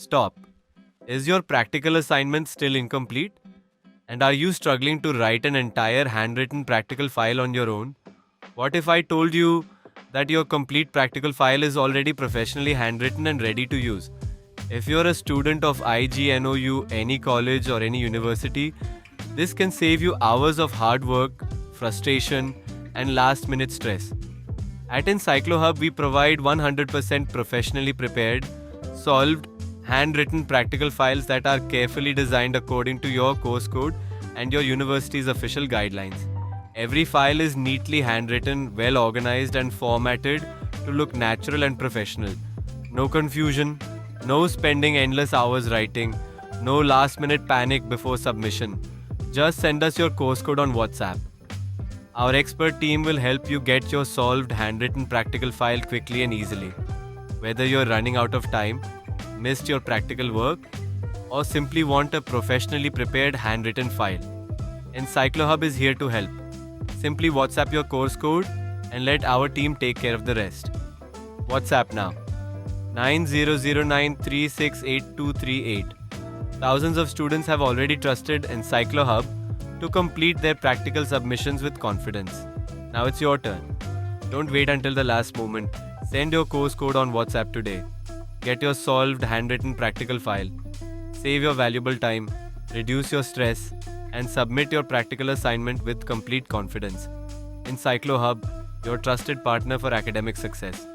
Stop. Is your practical assignment still incomplete? And are you struggling to write an entire handwritten practical file on your own? What if I told you that your complete practical file is already professionally handwritten and ready to use? If you're a student of IGNOU, any college or any university, this can save you hours of hard work, frustration, and last-minute stress. At ENCYCLOHUB, we provide 100% professionally prepared, solved, handwritten practical files that are carefully designed according to your course code and your university's official guidelines. Every file is neatly handwritten, well organized, and formatted to look natural and professional. No confusion, no spending endless hours writing, no last-minute panic before submission. Just send us your course code on WhatsApp. Our expert team will help you get your solved handwritten practical file quickly and easily. Whether you're running out of time, missed your practical work, or simply want a professionally prepared handwritten file, ENCYCLOHUB is here to help. Simply WhatsApp your course code and let our team take care of the rest. WhatsApp now. 9009368238. Thousands of students have already trusted ENCYCLOHUB to complete their practical submissions with confidence. Now it's your turn. Don't wait until the last moment. Send your course code on WhatsApp today. Get your solved handwritten practical file. Save your valuable time, reduce your stress, and submit your practical assignment with complete confidence. ENCYCLOHUB, your trusted partner for academic success.